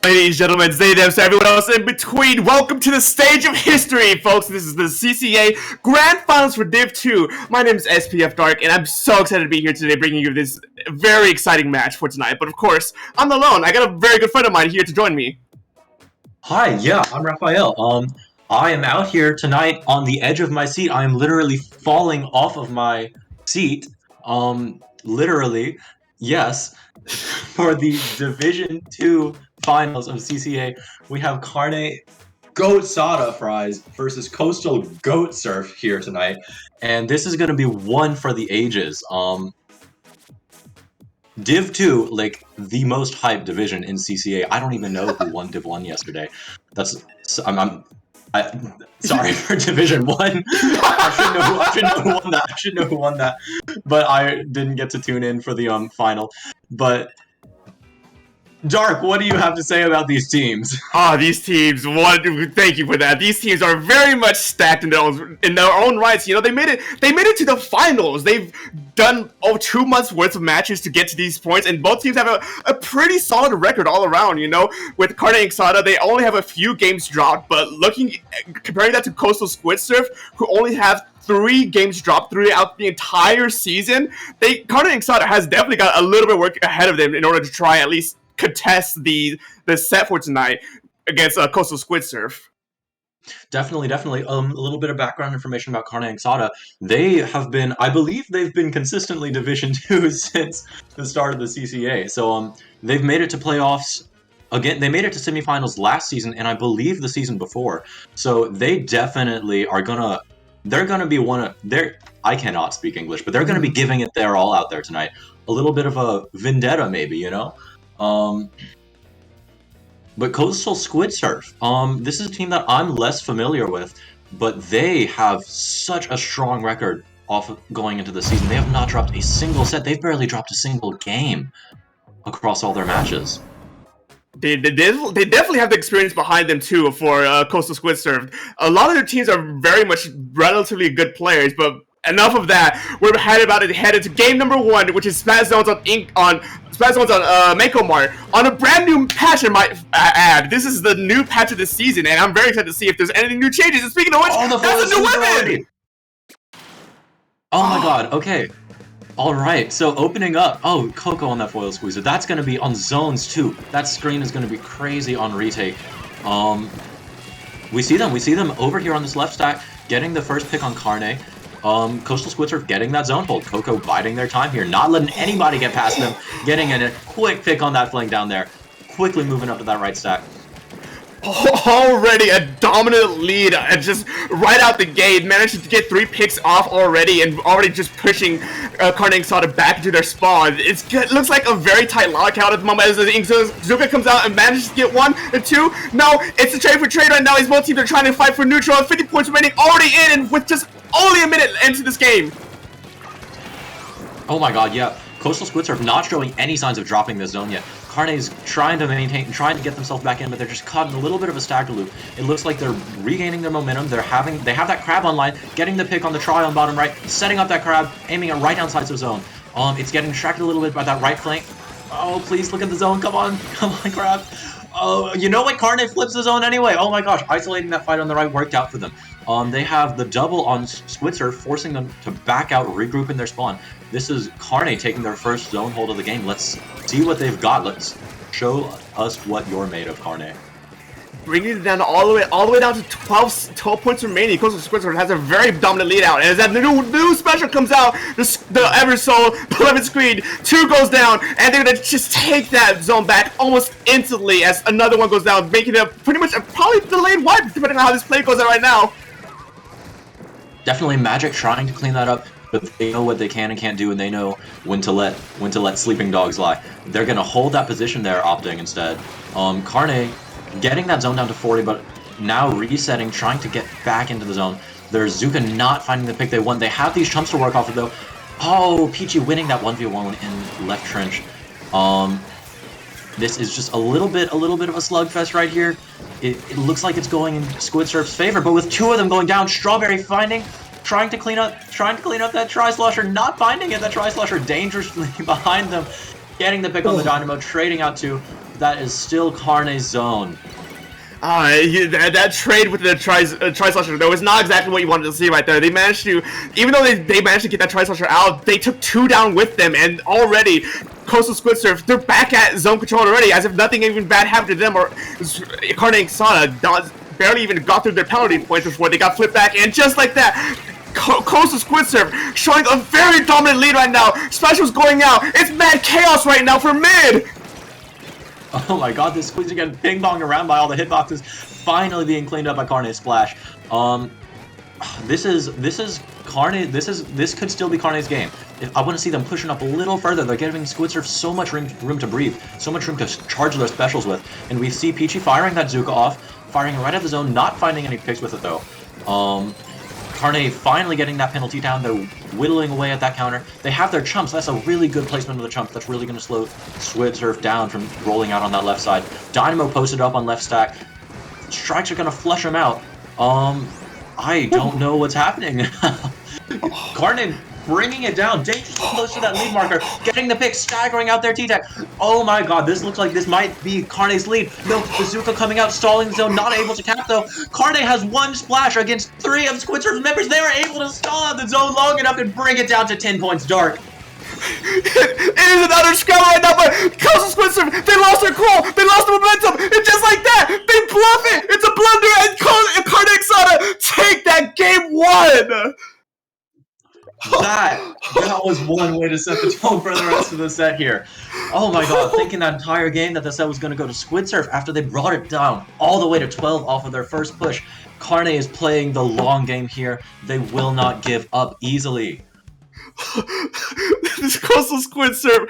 Ladies, gentlemen, they, them, so everyone else in between, welcome to the stage of history, folks. This is the CCA Grand Finals for Div 2. My name is SPF Dark, and I'm so excited to be here today bringing you this very exciting match for tonight. But of course, I'm not alone. I got a very good friend of mine here to join me. Hi, yeah, I'm Raphael. I am out here tonight on the edge of my seat. I am literally falling off of my seat. Literally, yes, for the Division 2 finals of CCA, we have Carne Goat Sada Fries versus Coastal Goat Surf here tonight. And this is going to be one for the ages. Div 2, like, the most hyped division in CCA. I don't even know who won Div 1 yesterday. Sorry for Division 1. I should know who won that. But I didn't get to tune in for the final. But Dark, what do you have to say about these teams? These teams, thank you for that. These teams are very much stacked in their own rights. You know, they made it to the finals. They've done 2 months worth of matches to get to these points, and both teams have a pretty solid record all around, you know. With Carne and Inksada, they only have a few games dropped, but comparing that to Coastal Squid Surf, who only have 3 games dropped throughout the entire season, Carne and Inksada has definitely got a little bit of work ahead of them in order to try at least contest the set for tonight against Coastal Squid Surf. Definitely. A little bit of background information about Carne and Inksada. They have been, I believe they've been consistently Division 2 since the start of the CCA. So they've made it to playoffs. Again, they made it to semifinals last season, and I believe the season before. So they definitely are they're gonna be I cannot speak English, but they're gonna be giving it their all out there tonight. A little bit of a vendetta, maybe, you know? But Coastal Squid Surf, this is a team that I'm less familiar with, but they have such a strong record off of going into the season. They have not dropped a single set. They've barely dropped a single game across all their matches. They definitely have the experience behind them too for Coastal Squid Surf. A lot of their teams are very much relatively good players, but enough of that. We're headed to game number 1, which is Smash Zones on Mako Mart on a brand new patch. I might add, this is the new patch of the season, and I'm very excited to see if there's any new changes. And speaking of which, that's a new weapon. Oh my god! Okay, all right. So opening up, Coco on that foil squeezer. That's gonna be on zones too. That screen is gonna be crazy on retake. We see them over here on this left stack, getting the first pick on Carne. Coastal Squid Surf getting that zone hold. Coco biding their time here, not letting anybody get past them. Getting in a quick pick on that flank down there. Quickly moving up to that right stack. Already a dominant lead, just right out the gate. Managed to get 3 picks off already, and already just pushing Carne and Inksada back into their spawn. It looks like a very tight lockout at the moment as Zuka comes out and manages to get 1 and 2. No, it's a trade for trade right now. These both teams are trying to fight for neutral. 50 points remaining, already in, and with just only a minute into this game. Oh my god, yeah. Coastal Squid Surf not showing any signs of dropping this zone yet. Carne's trying to get themselves back in, but they're just caught in a little bit of a stagger loop. It looks like they're regaining their momentum. They have that crab online, getting the pick on the try on bottom right, setting up that crab, aiming it right down sides of zone. It's getting distracted a little bit by that right flank. Oh, please look at the zone. Come on, crab. Oh, you know what? Carne flips the zone anyway. Oh my gosh, isolating that fight on the right worked out for them. They have the double on Squid Surf, forcing them to back out, regroup in their spawn. This is Carne taking their first zone hold of the game. Let's see what they've got. Let's show us what you're made of, Carne. Bringing it down all the way down to 12 points remaining. Coastal Squid Surf has a very dominant lead out, and as that new special comes out, the Eversoul beloved screen 2 goes down, and they're gonna just take that zone back almost instantly as another one goes down, making it pretty much a probably delayed wipe depending on how this play goes out right now. Definitely Magic trying to clean that up, but they know what they can and can't do, and they know when to let sleeping dogs lie. They're gonna hold that position there, opting instead. Carne getting that zone down to 40, but now resetting, trying to get back into the zone. There's Zuka not finding the pick they want. They have these chumps to work off of though. Oh, Peachy winning that 1v1 in left trench. This is just a little bit of a slugfest right here. It looks like it's going in Squid Surf's favor, but with 2 of them going down, Strawberry trying to clean up that Tri-Slosher, not finding it. That Tri-Slosher dangerously behind them, getting the pick on the Dynamo, trading out 2. that is still Carne's zone. That trade with the Tri-Slasher, though, is not exactly what you wanted to see right there. They managed to, even though they managed to get that Tri-Slasher out, they took 2 down with them, and already, Coastal Squid Surf, they're back at zone control already, as if nothing even bad happened to them, or Carne and Inksada barely even got through their penalty points before they got flipped back, and just like that, Coastal Squid Surf showing a very dominant lead right now. Special's going out. It's mad chaos right now for mid. Oh my god, this Squid's getting ping-ponged around by all the hitboxes, finally being cleaned up by Carne's splash. This could still be Carne's game. I want to see them pushing up a little further. They're giving Squid Surf so much room to breathe, so much room to charge their specials with. And we see Peachy firing that Zuka off, firing right at the zone, not finding any picks with it though. Carne finally getting that penalty down. They're whittling away at that counter. They have their chumps. That's a really good placement of the chump. That's really going to slow Squid Surf down from rolling out on that left side. Dynamo posted up on left stack. Strikes are going to flush him out. I don't know what's happening. Carne bringing it down, dangerously close to that lead marker, getting the pick, staggering out their T-Tech. Oh my god, this looks like this might be Carne's lead. No, Bazooka coming out, stalling the zone, not able to cap though. Carne has 1 splash against 3 of Squid Surf's members. They were able to stall out the zone long enough and bring it down to 10 points dark. It is another scramble right now, but Coastal Squid Surf, they lost their cool, they lost the momentum, and just like that, they bluff it. It's a blunder, and Carne and Inksada take that game 1. That was one way to set the tone for the rest of the set here. Oh my god, thinking that entire game that the set was going to go to Squid Surf after they brought it down all the way to 12 off of their first push. Carne is playing the long game here. They will not give up easily. This Coastal Squid Surf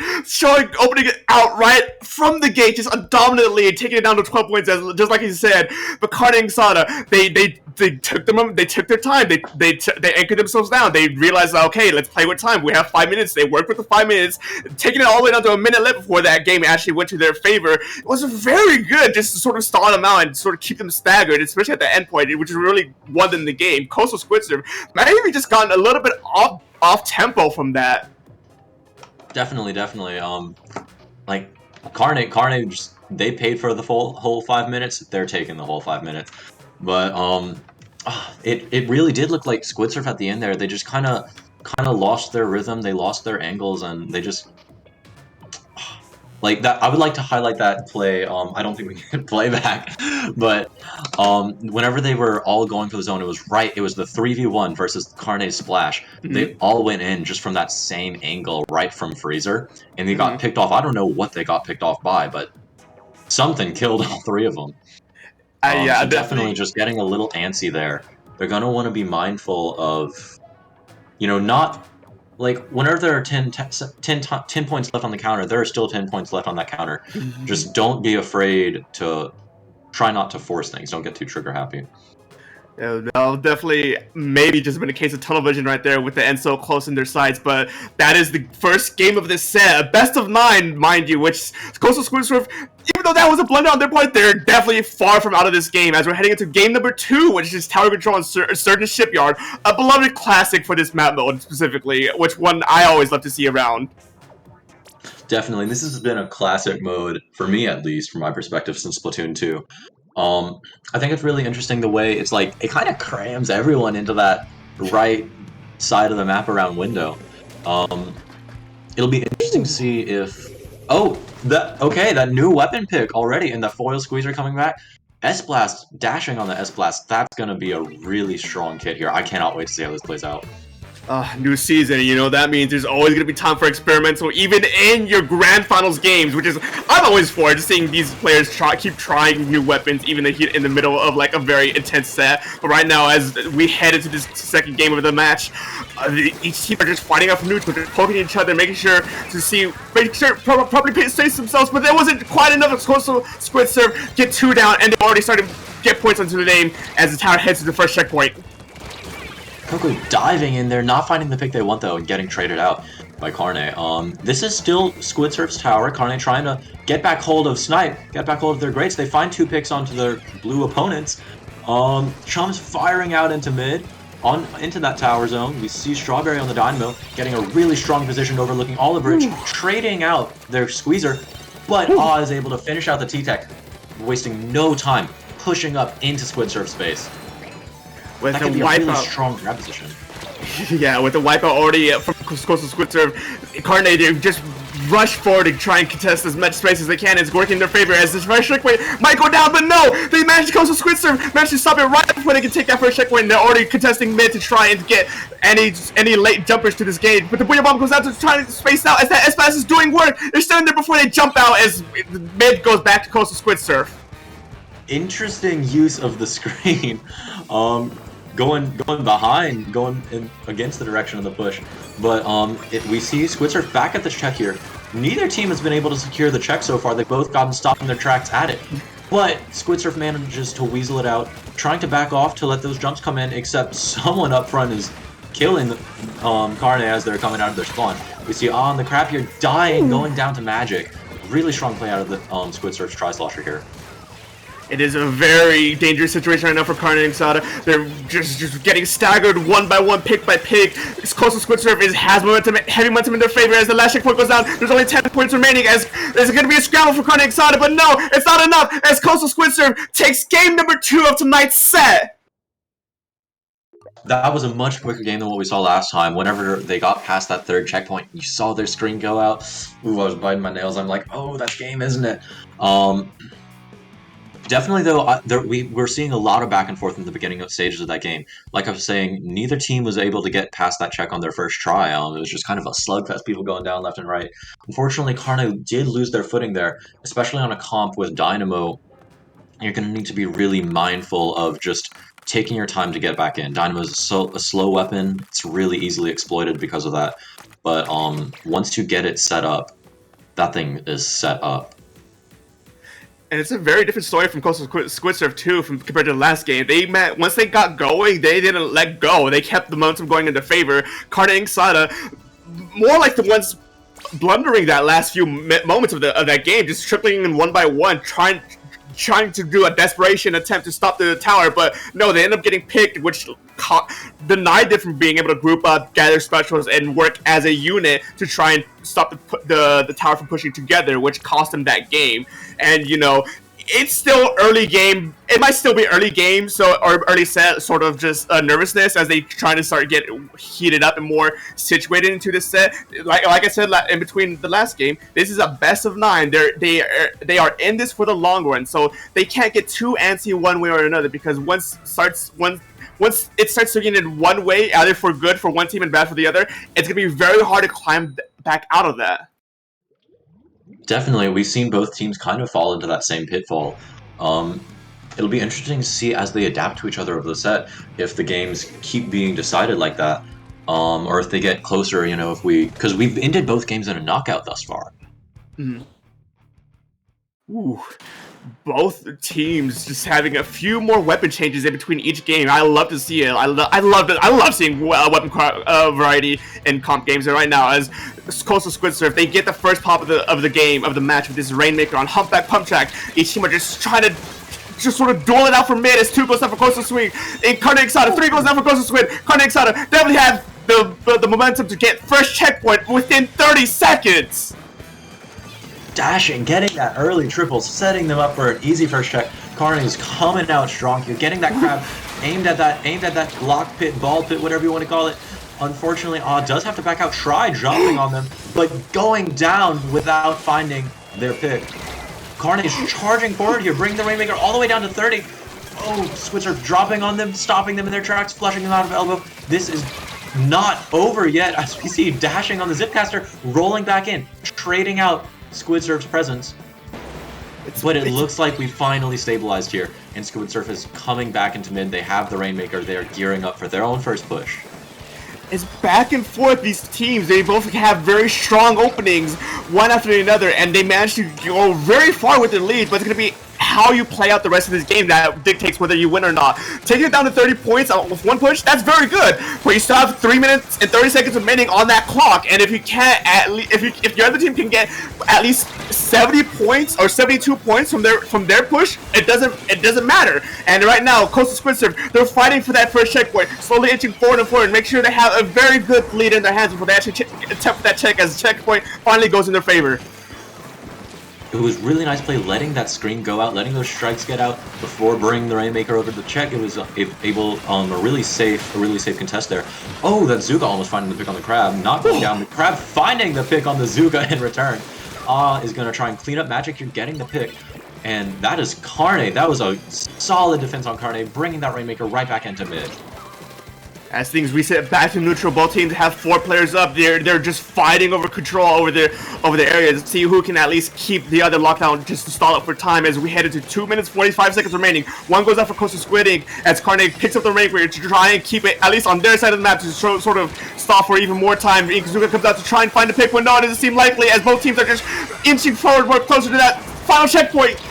opening it out right from the gate, just a dominant lead, taking it down to 12 points, just like he said. But Carne and Inksada, they took their time. They anchored themselves down. They realized, okay, let's play with time. We have 5 minutes. They worked with the 5 minutes, taking it all the way down to a minute left before that game actually went to their favor. It was very good, just to sort of stall them out and sort of keep them staggered, especially at the end point, which really won them the game. Coastal Squid Surf might have even just gotten a little bit off tempo from that. Definitely. Like Carne just, they paid for the whole 5 minutes. They're taking the whole 5 minutes. But it really did look like Squid Surf at the end there. They just kind of lost their rhythm. They lost their angles, and they just like that. I would like to highlight that play. I don't think we can play back, but whenever they were all going for the zone, it was the 3v1 versus Carne's splash. Mm-hmm. They all went in just from that same angle, right from Freezer, and they got picked off. I don't know what they got picked off by, but something killed all 3 of them. Yeah, so definitely just getting a little antsy there. They're gonna want to be mindful of, not like whenever there are 10 points left on the counter, there are still 10 points left on that counter. Mm-hmm. Just don't be afraid to try not to force things. Don't get too trigger happy. Yeah, no, definitely, maybe just been a case of tunnel vision right there with the end so close in their sights, but that is the first game of this set, a best of 9, mind you, which Coastal Squid Surf, even though that was a blunder on their part, they're definitely far from out of this game, as we're heading into game number 2, which is Tower Control on Certain Shipyard, a beloved classic for this map mode specifically, which one I always love to see around. Definitely, this has been a classic mode, for me at least, from my perspective, since Splatoon 2. I think it's really interesting the way it's like, it kind of crams everyone into that right side of the map around window. It'll be interesting to see if, that new weapon pick already, and the foil squeezer coming back. S-Blast, dashing on the S-Blast, that's going to be a really strong kit here. I cannot wait to see how this plays out. New season, that means there's always going to be time for experimental, even in your grand finals games, which is, I'm always for just seeing these players keep trying new weapons, even in the middle of like a very intense set. But right now, as we head into this second game of the match, each team are just fighting off nukes, but they're poking each other, making sure probably pace themselves, but there wasn't quite enough of Coastal Squid Surf get 2 down, and they're already starting to get points onto the name as the tower heads to the first checkpoint. Quickly diving in there, not finding the pick they want though, and getting traded out by Carne. This is still Squid Surf's tower. Carne trying to get back hold of Snipe, get back hold of their greats. They find 2 picks onto their blue opponents. Chum's firing out into mid, into that tower zone. We see Strawberry on the Dynamo, getting a really strong position overlooking all the bridge, trading out their squeezer. but is able to finish out the T-Tech, wasting no time, pushing up into Squid Surf space. With That the could be a really wipeout. strong grab position. Yeah, with the wipeout already from Coastal Squid Surf, Carne, they just rush forward to try and contest as much space as they can. It's working in their favor as this first checkpoint might go down, but no! They managed to Coastal Squid Surf, managed to stop it right before they can take that first checkpoint. They're already contesting mid to try and get any late jumpers to this game. But the Booyah Bomb goes out to try to space out as that S-Pass is doing work. They're standing there before they jump out as mid goes back to Coastal Squid Surf. Interesting use of the screen. Going behind, going in against the direction of the push. But we see Squid Surf back at the check here. Neither team has been able to secure the check so far. They've both gotten stopped in their tracks at it. But Squid Surf manages to weasel it out, trying to back off to let those jumps come in, except someone up front is killing Carne as they're coming out of their spawn. We see on the crab here dying, going down to Magic. Really strong play out of the Squid Surf's Tri-Slosher here. It is a very dangerous situation right now for Carne and Inksada. They're just getting staggered one by one, pick by pick. Coastal Squid Surf has momentum, heavy momentum in their favor as the last checkpoint goes down. There's only 10 points remaining as there's going to be a scramble for Carne and Inksada, but no, it's not enough as Coastal Squid Surf takes game number 2 of tonight's set. That was a much quicker game than what we saw last time. Whenever they got past that third checkpoint, you saw their screen go out. Ooh, I was biting my nails. I'm like, oh, that's game, isn't it? Definitely, though, we're seeing a lot of back and forth in the beginning of stages of that game. Like I was saying, neither team was able to get past that check on their first try. It was just kind of a slugfest, people going down left and right. Unfortunately, Carne did lose their footing there, especially on a comp with Dynamo. You're going to need to be really mindful of just taking your time to get back in. Dynamo is a slow weapon. It's really easily exploited because of that. But once you get it set up, that thing is set up. And it's a very different story from Coastal Squid Surf 2 compared to the last game. Once they got going, they didn't let go. They kept the momentum going in their favor. Carne and Inksada, more like the ones blundering that last few moments of that game, just tripling in one by one, trying to do a desperation attempt to stop the tower, but no, they end up getting picked, which denied them from being able to group up, gather specials, and work as a unit to try and stop the tower from pushing together, which cost them that game. And you know, it's still early game. It might still be early game, or early set, sort of just nervousness as they try to start get heated up and more situated into this set. Like I said in between the last game, this is a best of 9. They are in this for the long run, so they can't get too antsy one way or another, because once it starts swinging in one way, either for good for one team and bad for the other, it's gonna be very hard to climb back out of that. Definitely, we've seen both teams kind of fall into that same pitfall. It'll be interesting to see as they adapt to each other over the set, if the games keep being decided like that, or if they get closer, you know, because we've ended both games in a knockout thus far. Mm-hmm. Ooh. Both teams just having a few more weapon changes in between each game. I love to see it. I love seeing weapon variety in comp games. And right now, as Coastal Squid Surf, they get the first pop of the game, of the match, with this Rainmaker on Humpback Pump Track. Each team are just trying to sort of duel it out for mid as 2 goes down for Coastal Squid. And Carne and Inksada, 3 goes down for Coastal Squid. Carne and Inksada definitely have the momentum to get first checkpoint within 30 seconds. Dashing, getting that early triple, setting them up for an easy first check. Carne is coming out strong here, getting that crab aimed at that block pit, ball pit, whatever you want to call it. Unfortunately, does have to back out, try dropping on them, but going down without finding their pick. Carne is charging forward here, bringing the Rainmaker all the way down to 30. Oh, Squid Surf dropping on them, stopping them in their tracks, flushing them out of elbow. This is not over yet, as we see dashing on the Zipcaster, rolling back in, trading out Squid Surf's presence. But it looks like we finally stabilized here, and Squid Surf is coming back into mid. They have the Rainmaker. They are gearing up for their own first push. It's back and forth, these teams. They both have very strong openings, one after another, and they manage to go very far with their lead, but it's going to be how you play out the rest of this game that dictates whether you win or not. Taking it down to 30 points with one push, that's very good, but you still have 3 minutes and 30 seconds remaining on that clock, and if you can't, if your other team can get at least 70 points or 72 points from their push, it doesn't matter. And right now, Coastal Squid Surf, they're fighting for that first checkpoint, slowly inching forward and forward, and make sure they have a very good lead in their hands before they actually attempt that check, as the checkpoint finally goes in their favor. It was really nice play, letting that screen go out, letting those strikes get out before bringing the Rainmaker over the check. It was able a really safe contest there. Oh, that Zuka almost finding the pick on the Crab, not going down. The Crab finding the pick on the Zuka in return. Is going to try and clean up Magic. You're getting the pick, and that is Carne. That was a solid defense on Carne, bringing that Rainmaker right back into mid. As things reset back to neutral, both teams have 4 players up. They're just fighting over control over the areas to see who can at least keep the other lockdown just to stall up for time as we head into 2 minutes 45 seconds remaining. One goes out for Coastal Squid Ink as Carne picks up the Rainmaker to try and keep it at least on their side of the map to sort of stall for even more time. Inksada comes out to try and find a pick, but no, it doesn't seem likely as both teams are just inching forward more closer to that final checkpoint.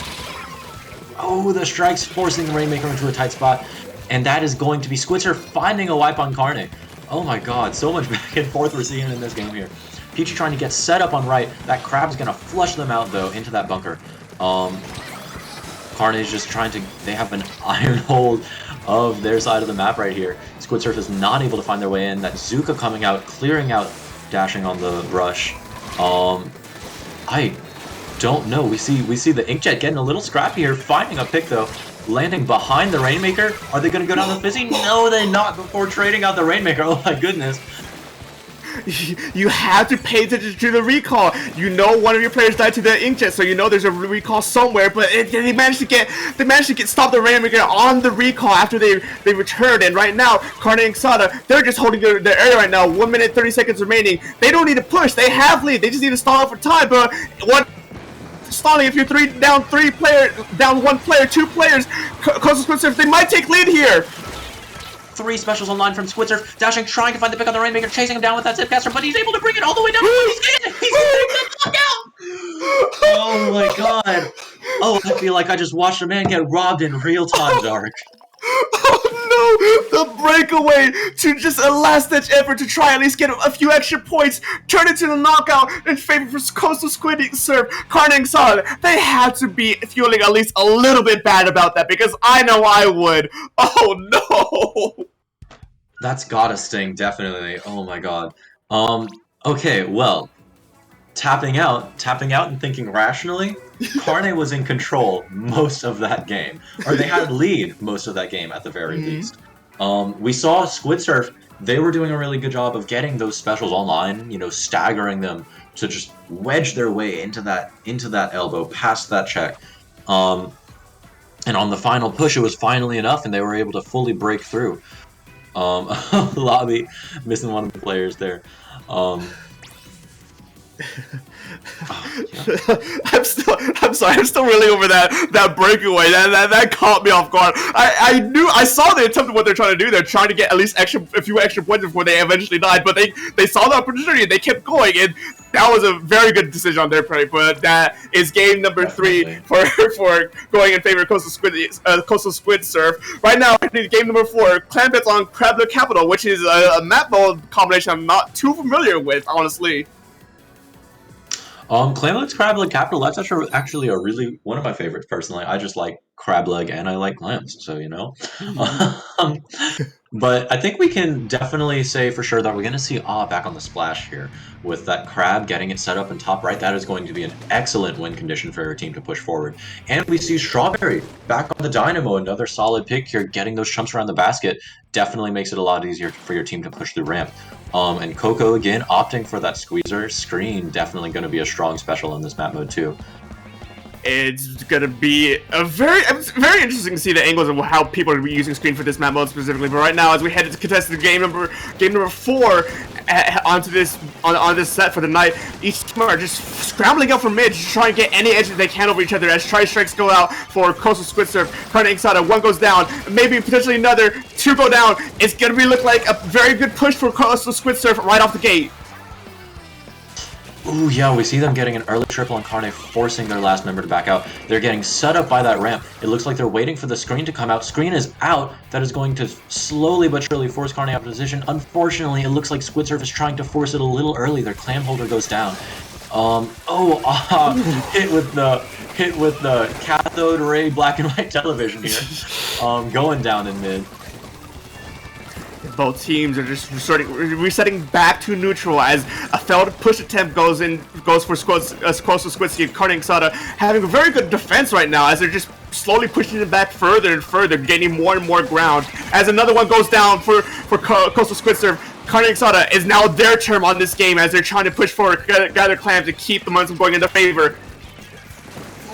Oh, the strikes forcing the Rainmaker into a tight spot. And that is going to be Squidser finding a wipe on Carne. Oh my god, so much back and forth we're seeing in this game here. Peachy trying to get set up on right. That Crab's going to flush them out, though, into that bunker. Carne is just trying to... They have an iron hold of their side of the map right here. Squidsurf is not able to find their way in. That Zuka coming out, clearing out, dashing on the brush. I don't know. We see the Inkjet getting a little scrappy here, finding a pick, though. Landing behind the Rainmaker. Are they going to go down the Fizzy? No, they're not before trading out the Rainmaker. Oh my goodness. You have to pay attention to the recall. You know one of your players died to the Inkjet, so you know there's a recall somewhere. But they managed to get stop the Rainmaker on the recall after they returned. And right now, Carne and Inksada, they're just holding their area right now. 1 minute 30 seconds remaining. They don't need to push. They have lead. They just need to stall out for time. But what? Stalling if you're down 1 player, 2 players, Coastal Squid Surf, they might take lead here. 3 specials online from Squidsurf, dashing, trying to find the pick on the Rainmaker, chasing him down with that Zipcaster, but he's able to bring it all the way down. He's getting the knockout. Oh my god. Oh, I feel like I just watched a man get robbed in real time, Dark. Oh no! The breakaway to just a last-ditch effort to try at least get a few extra points, turn it to the knockout in favor for Coastal Squid Surf, Carne and Inksada. They had to be feeling at least a little bit bad about that because I know I would. Oh no! That's gotta sting, definitely. Oh my god. Okay, well, tapping out and thinking rationally, Carne was in control most of that game. Or they had lead most of that game at the very least. We saw Squidsurf, they were doing a really good job of getting those specials online, you know, staggering them to just wedge their way into that elbow, past that check. And on the final push, it was finally enough, and they were able to fully break through. Lobby missing one of the players there. I'm sorry, I'm still really over that breakaway. That caught me off guard. I saw the attempt of what they're trying to do. They're trying to get at least a few extra points before they eventually died, but they saw the opportunity and they kept going, and that was a very good decision on their part. But that is game number 3 for going in favor of Coastal Squid Surf. Right now, game number 4, Clan Bets on Crabler Capital, which is a map mode combination I'm not too familiar with, honestly. Clamleg's Crab Leg Capital, that's actually a really one of my favorites personally. I just like crab leg and I like clams, so you know. But I think we can definitely say for sure that we're going to see back on the splash here with that crab getting it set up in top right. That is going to be an excellent win condition for your team to push forward. And we see Strawberry back on the Dynamo, another solid pick here, getting those chumps around the basket. Definitely makes it a lot easier for your team to push through ramp. And Coco again opting for that squeezer screen, definitely going to be a strong special in this map mode too. It's gonna be very interesting to see the angles of how people are using screen for this map mode specifically. But right now, as we head into contested game number 4 onto this set for the night, each team are just scrambling out for mid to try and get any edge that they can over each other. As tri-strikes go out for Coastal Squid Surf, Carne and Inksada, 1 goes down, maybe potentially another, 2 go down. It's gonna look like a very good push for Coastal Squid Surf right off the gate. Ooh, yeah, we see them getting an early triple on Carne, forcing their last member to back out. They're getting set up by that ramp. It looks like they're waiting for the screen to come out. Screen is out. That is going to slowly but surely force Carne out of position. Unfortunately, it looks like Squidsurf is trying to force it a little early. Their clam holder goes down. Hit with the cathode ray black and white television here. Going down in mid. Both teams are just resetting back to neutral as a failed push attempt goes for Coastal Squid. Carne and Inksada having a very good defense right now as they're just slowly pushing it back further and further, gaining more and more ground. As another one goes down for Coastal Squid. Carne and Inksada is now their turn on this game as they're trying to push forward, gather clams to keep the momentum going in their favor.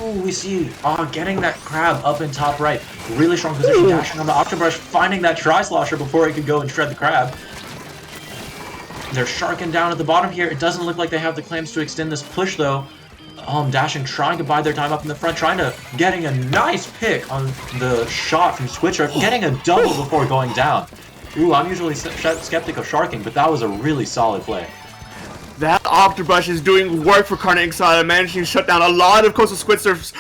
Oh, we see getting that crab up in top right. Really strong position, dashing on the Octobrush, finding that Tri-Slosher before he could go and shred the crab. They're sharking down at the bottom here. It doesn't look like they have the clams to extend this push, though. Dashing, trying to buy their time up in the front, getting a nice pick on the shot from Squidsurf, getting a double before going down. Ooh, I'm usually skeptic of sharking, but that was a really solid play. That Octobrush is doing work for Carne and Inksada, managing to shut down a lot of Coastal Squidsurf's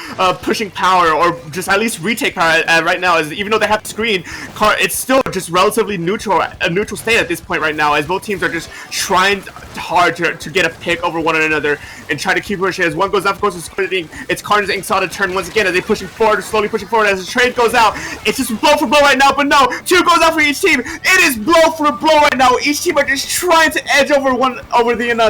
pushing power, or just at least retake power right now. As even though they have the screen, it's still just relatively neutral, a neutral state at this point right now. As both teams are just trying hard to get a pick over one another and try to keep pushing. As one goes out for Coastal Squid, it's Carne and Inksada turn once again as they pushing forward, slowly pushing forward. As the trade goes out, it's just blow for blow right now. But no, two goes out for each team. It is blow for blow right now. Each team are just trying to edge over the another.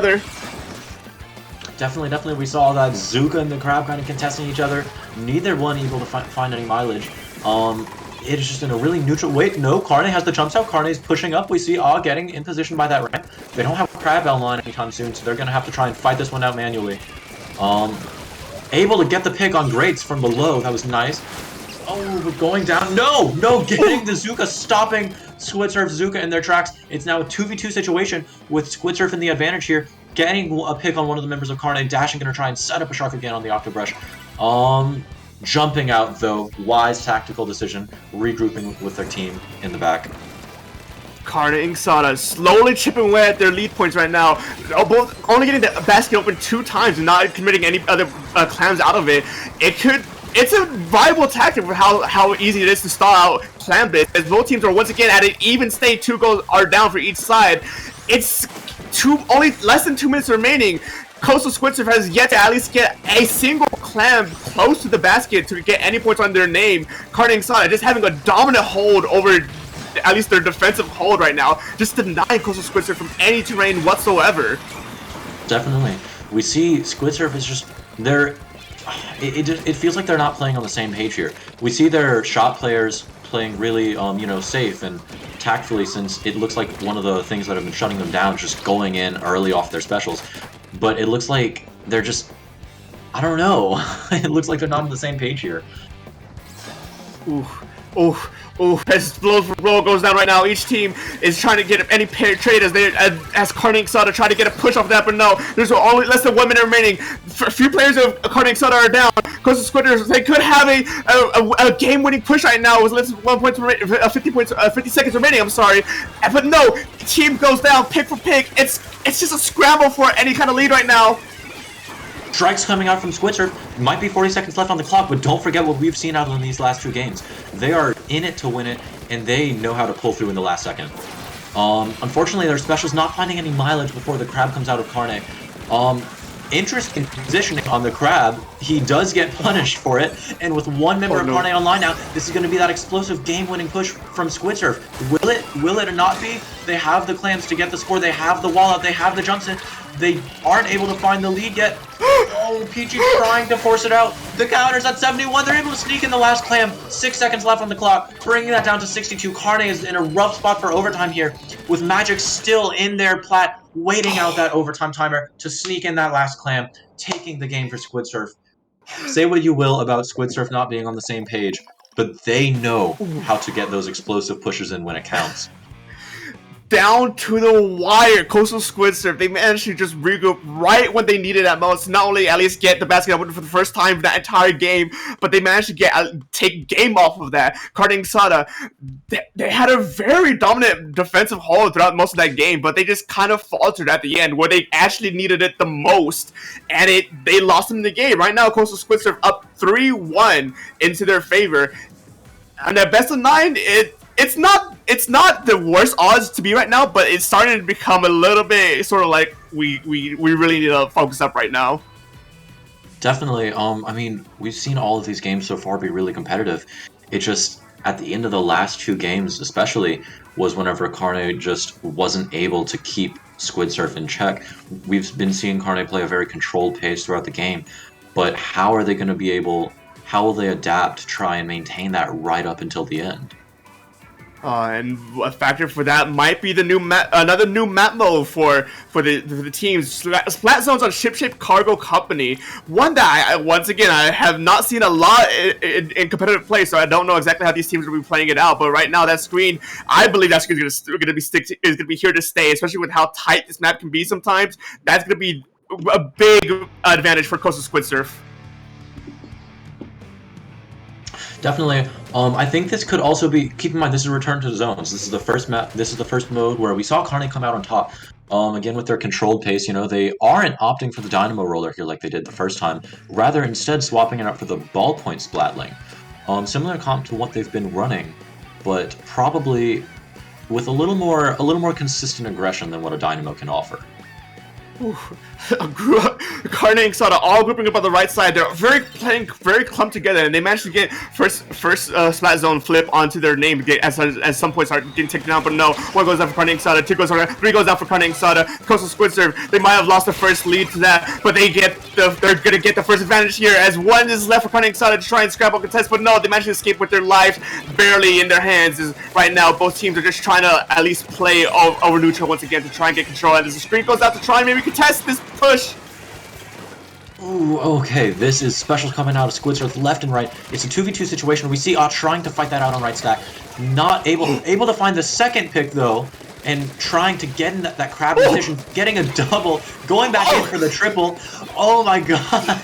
Definitely, we saw that Zuka and the crab kind of contesting each other. Neither one able to find any mileage. It is just in a really neutral. Wait, no, Carne has the jumps out. Carne is pushing up. We see getting in position by that ramp. They don't have a crab online anytime soon, so they're gonna have to try and fight this one out manually. Able to get the pick on Grates from below. That was nice. Oh, we're going down. No, getting the Zuka, stopping Squidsurf Zuka in their tracks. It's now a 2v2 situation with Squidsurf in the advantage here. Getting a pick on one of the members of Carne. Dashing gonna try and set up a shark again on the Octobrush. Jumping out though, wise tactical decision, regrouping with their team in the back. Carne and Inksada slowly chipping away at their lead points right now. Both only getting the basket open 2 times and not committing any other clams out of it. It's a viable tactic for how easy it is to stall out clam bits, as both teams are once again at an even state. 2 goals are down for each side. It's only less than 2 minutes remaining. Coastal Squidsurf has yet to at least get a single clam close to the basket to get any points on their name. Carne and Inksada just having a dominant hold over at least their defensive hold right now, just denying Coastal Squidsurf from any terrain whatsoever. Definitely. We see Squidsurf is just it feels like they're not playing on the same page here. We see their shot players playing really safe and tactfully, since it looks like one of the things that have been shutting them down is just going in early off their specials. But it looks like they're just, I don't know. It looks like they're not on the same page here. As blow for blow goes down right now, each team is trying to get any pair trade as Carne and Inksada try to get a push off that, but no, there's only less than 1 minute remaining. A few players of Carne and Inksada are down. Coastal Squidsurf, they could have a game-winning push right now with less than 50 seconds remaining. I'm sorry, but no, team goes down pick for pick. It's just a scramble for any kind of lead right now. Strikes coming out from Squidsurf. Might be 40 seconds left on the clock, but don't forget what we've seen out in these last 2 games. They are in it to win it, and they know how to pull through in the last second. Unfortunately, their special's not finding any mileage before the crab comes out of Carne. Interesting positioning on the crab. He does get punished for it, and with 1 member of Carne online now, this is going to be that explosive game-winning push from Squidsurf. Will it not be? They have the clams to get the score. They have the wall out. They have the jumps in. They aren't able to find the lead yet. Oh, PG trying to force it out. The counter's at 71. They're able to sneak in the last clam. 6 seconds left on the clock, bringing that down to 62. Carne is in a rough spot for overtime here, with Magic still in their plat, waiting out that overtime timer to sneak in that last clam, taking the game for Squidsurf. Say what you will about Squidsurf not being on the same page, but they know how to get those explosive pushes in when it counts. Down to the wire, Coastal Squidsurf, they managed to just regroup right when they needed it most. Not only at least get the basket out for the first time that entire game, but they managed to take game off of that. Carne and Inksada, they had a very dominant defensive hold throughout most of that game, but they just kind of faltered at the end where they actually needed it the most, and they lost in the game. Right now, Coastal Squidsurf up 3-1 into their favor. And at best of 9, it's not the worst odds to be right now, but it's starting to become a little bit sort of like we really need to focus up right now. Definitely. I mean, we've seen all of these games so far be really competitive. It just, at the end of the last 2 games, especially, was whenever Carne just wasn't able to keep Squid Surf in check. We've been seeing Carne play a very controlled pace throughout the game, but how are they going to be able? How will they adapt to try and maintain that right up until the end? And a factor for that might be the new another new map mode for the teams. Splat zones on Ship Cargo Company. One that once again I have not seen a lot in competitive play, so I don't know exactly how these teams are going to be playing it out. But right now, that screen, I believe that screen is going to be here to stay, especially with how tight this map can be sometimes. That's going to be a big advantage for Coastal Squid Surf. Definitely. I think this could also be. Keep in mind, this is Return to the Zones. This is the first map. This is the first mode where we saw Carne come out on top. Again, with their controlled pace, they aren't opting for the Dynamo Roller here like they did the first time. Rather, instead, swapping it out for the Ballpoint Splatling. Similar comp to what they've been running, but probably with a little more consistent aggression than what a Dynamo can offer. Carne and Inksada all grouping up on the right side. They're playing very clumped together, and they managed to get first splat zone flip onto their name as some points are getting taken down. But no, 1 goes down for Carne and Inksada, 2 goes down, 3 goes down for Carne and Inksada. Coastal Squid Surf, they might have lost the first lead to that, but they're gonna get the first advantage here as 1 is left for Carne and Inksada to try and scrabble contest. But no, they managed to escape with their lives barely in their hands. Right now, both teams are just trying to at least play over neutral once again to try and get control. And as the screen goes out to try and maybe contest this push. Ooh, okay, this is specials coming out of Squid Surf left and right. It's a 2v2 situation. We see trying to fight that out on right stack. Not able to find the second pick, though, and trying to get in that crab position, getting a double, going back in for the triple. Oh my god.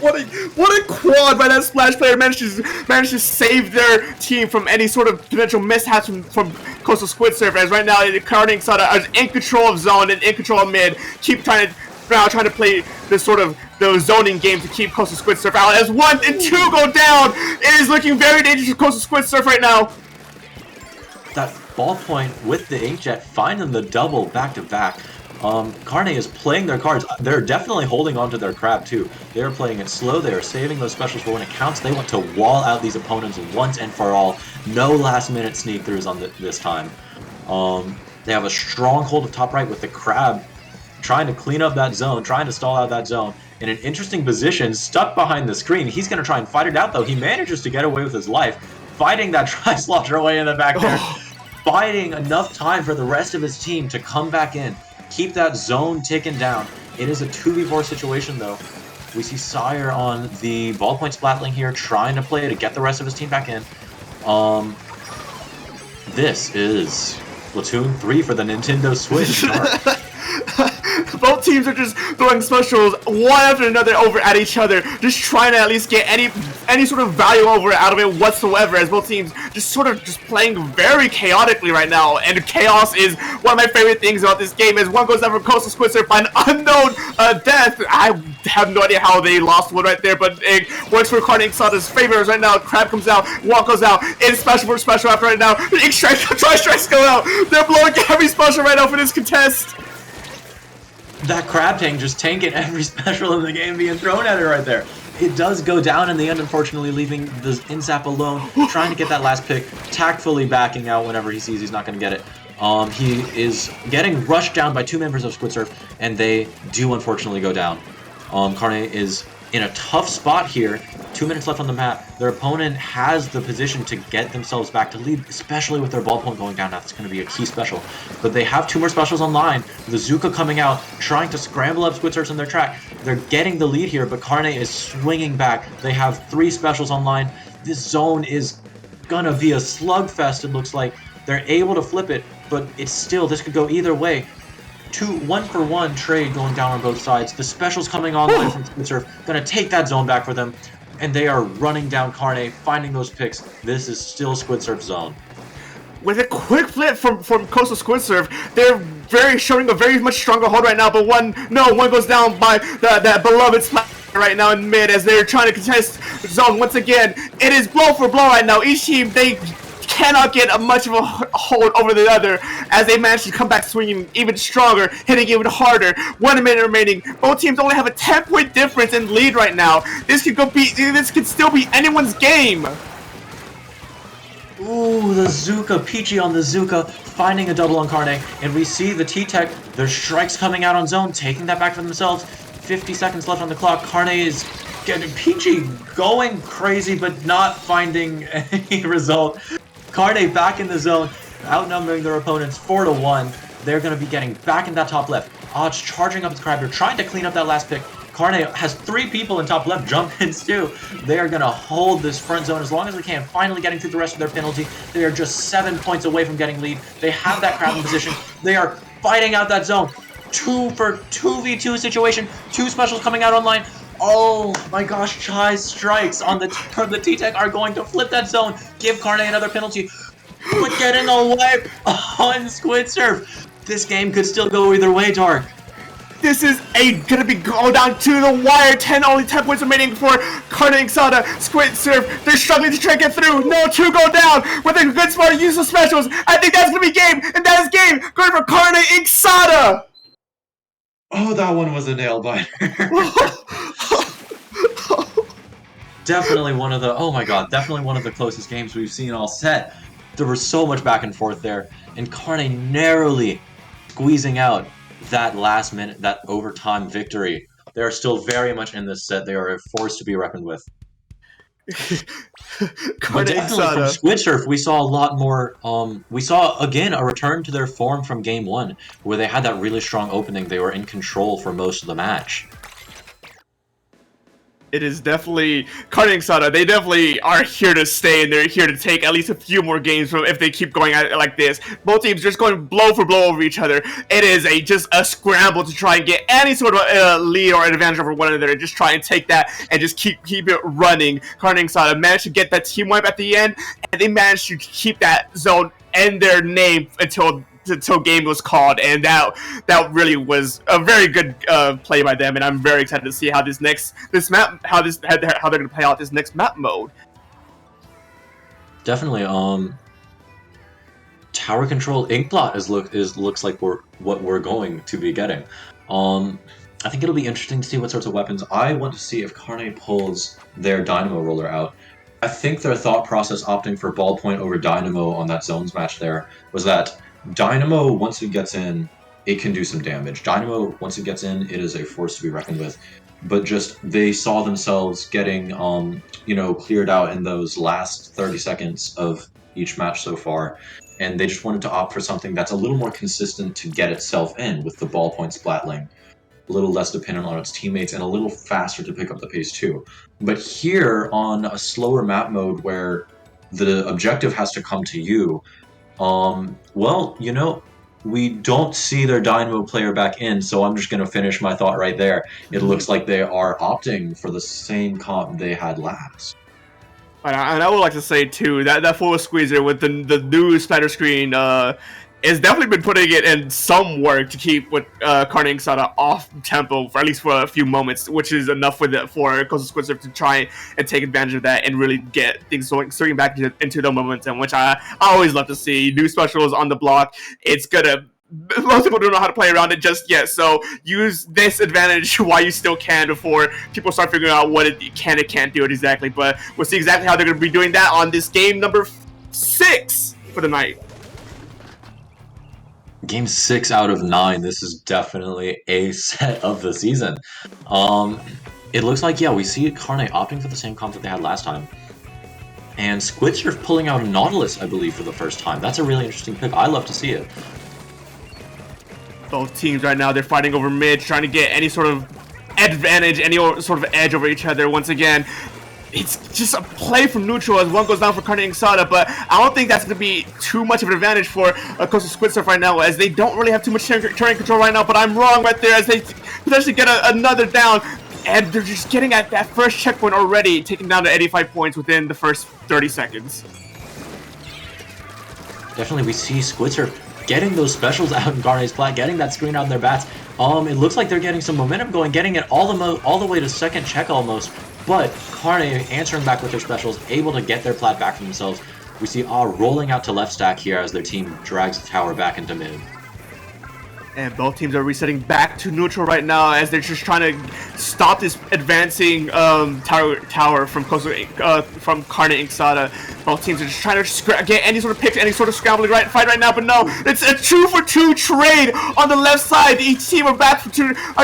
What a quad by that Splash player. Managed to save their team from any sort of potential mishaps from Coastal Squid Surf. As right now, Carne and Inksada is in control of zone and in control of mid. Keep trying to play this sort of the zoning game to keep Coastal Squid Surf out. As 1 and 2 go down, it is looking very dangerous for Coastal Squid Surf right now. That ballpoint with the Inkjet finding the double back to back. Carne is playing their cards. They're definitely holding on to their crab too. They're playing it slow. They are saving those specials for when it counts. They want to wall out these opponents once and for all. No last minute sneak throughs on this time. They have a strong hold of top right with the crab trying to clean up that zone, trying to stall out that zone. In an interesting position, stuck behind the screen. He's going to try and fight it out though. He manages to get away with his life, fighting that tri-slaughter away in the back there. Biding enough time for the rest of his team to come back in. Keep that zone ticking down. It is a 2v4 situation, though. We see Sire on the ballpoint splatling here, trying to play to get the rest of his team back in. This is Splatoon 3 for the Nintendo Switch. Both teams are just throwing specials one after another over at each other, just trying to at least get any sort of value out of it whatsoever, as both teams just playing very chaotically right now. And chaos is one of my favorite things about this game, as 1 goes down from Coastal Squid Surf by an unknown death. I have no idea how they lost 1 right there, but it works for Carne and Inksada's favor right now. Crab comes out, 1 goes out, it's special for special after right now. Ink strike, tri-strikes go out. They're blowing every special right now for this contest. That crab tank just tanking every special in the game being thrown at it right there. It does go down in the end, unfortunately, leaving the Inzap alone, trying to get that last pick, tactfully backing out whenever he sees he's not going to get it. He is getting rushed down by 2 members of Squid Surf, and they do unfortunately go down. Carne is in a tough spot here. 2 minutes left on the map. Their opponent has the position to get themselves back to lead, especially with their ballpoint going down. That's going to be a key special. But they have 2 more specials online. The Zuka coming out, trying to scramble up Squid Surfs on their track. They're getting the lead here, but Carne is swinging back. They have 3 specials online. This zone is going to be a slugfest, it looks like. They're able to flip it, but it's still, this could go either way. 1-for-1 trade going down on both sides. The specials coming online from Squid Surf, gonna take that zone back for them, and they are running down Carne, finding those picks. This is still Squid Surf zone. With a quick flip from Coastal Squid Surf, they're showing a very much stronger hold right now. But 1 goes down by that beloved splat right now in mid as they're trying to contest zone once again. It is blow for blow right now. Each team, they cannot get a much of a hold over the other as they manage to come back swinging even stronger, hitting even harder. 1 minute remaining. Both teams only have a 10-point difference in lead right now. This could still be anyone's game. Ooh, the Zuka, Peachy on the Zuka, finding a double on Carne, and we see the T-Tech, their strikes coming out on zone, taking that back for themselves. 50 seconds left on the clock. Carne is getting Peachy going crazy, but not finding any result. Carne back in the zone, outnumbering their opponents 4-1. They're going to be getting back in that top left. Odds charging up his crab. They're trying to clean up that last pick. Carne has 3 people in top left jump ins too. They are going to hold this front zone as long as they can, finally getting through the rest of their penalty. They are just 7 points away from getting lead. They have that crab in position. They are fighting out that zone. 2 for 2v2 situation. 2 specials coming out online. Oh my gosh, Chai's strikes on the T-Tech are going to flip that zone. Give Carne another penalty. But getting away on Squid Surf. This game could still go either way, Dark. This is gonna be go down to the wire. Only 10 points remaining for Carne, Inksada, Squid Surf. They're struggling to try and get through. No, 2 go down with a good smart use of specials. I think that's gonna be game, and that is game going for Carne, Inksada. Oh, that one was a nail biter. Definitely one of the, oh my god, definitely one of the closest games we've seen all set. There was so much back and forth there, and Carne narrowly squeezing out that last minute, that overtime victory. They are still very much in this set. They are a force to be reckoned with. But definitely from Squid Surf, we saw a lot more. We saw again a return to their form from Game 1, where they had that really strong opening. They were in control for most of the match. It is definitely Carne and Inksada. They definitely are here to stay, and they're here to take at least a few more games from if they keep going at it like this. Both teams just going blow for blow over each other. It is just a scramble to try and get any sort of lead or advantage over one another. Just try and take that and just keep it running. Carne and Inksada managed to get that team wipe at the end, and they managed to keep that zone in their name until game was called, and that really was a very good play by them, and I'm very excited to see how they're going to play out this next map mode. Definitely, tower control Inkblot looks like what we're going to be getting. I think it'll be interesting to see what sorts of weapons. I want to see if Carne pulls their Dynamo Roller out. I think their thought process opting for Ballpoint over Dynamo on that zones match there was that Dynamo, once it gets in, it can do some damage. Dynamo, once it gets in, it is a force to be reckoned with. But just, they saw themselves getting, cleared out in those last 30 seconds of each match so far. And they just wanted to opt for something that's a little more consistent to get itself in with the Ballpoint Splatling. A little less dependent on its teammates and a little faster to pick up the pace too. But here, on a slower map mode where the objective has to come to you, we don't see their Dynamo player back in, so I'm just going to finish my thought right there. It looks like they are opting for the same comp they had last. And I would like to say, too, that full squeezer with the new splatter screen has definitely been putting it in some work to keep with Carne and Inksada off tempo for at least for a few moments, which is enough for Squid Surf to try and take advantage of that and really get things swinging back into the momentum, which I always love to see. New specials on the block. It's gonna. Most people don't know how to play around it just yet, so use this advantage while you still can before people start figuring out what it can't do it exactly. But we'll see exactly how they're going to be doing that on this game number 6 for the night. Game 6 out of 9. This is definitely a set of the season. It looks like, we see Carne opting for the same comp that they had last time. And Squid Surf pulling out Nautilus, I believe, for the first time. That's a really interesting pick. I love to see it. Both teams right now, they're fighting over mid, trying to get any sort of advantage, any sort of edge over each other. Once again, it's just a play from neutral as one goes down for Carne and Inksada, but I don't think that's going to be too much of an advantage for Coastal Squid Surf right now, as they don't really have too much turn control right now, but I'm wrong right there as they potentially get another down, and they're just getting at that first checkpoint already, taking down to 85 points within the first 30 seconds. Definitely, we see Squid Surf getting those specials out in Carne's plat, getting that screen out in their bats. It looks like they're getting some momentum going, getting it all the way to second check almost. But Carne answering back with their specials, able to get their plat back for themselves. We see rolling out to left stack here as their team drags the tower back into mid. And both teams are resetting back to neutral right now as they're just trying to stop this advancing tower from from Carne Inksada. Both teams are just trying to get any sort of pick, any sort of scrambling fight right now, but no, it's a 2-for-2 trade on the left side. Each team are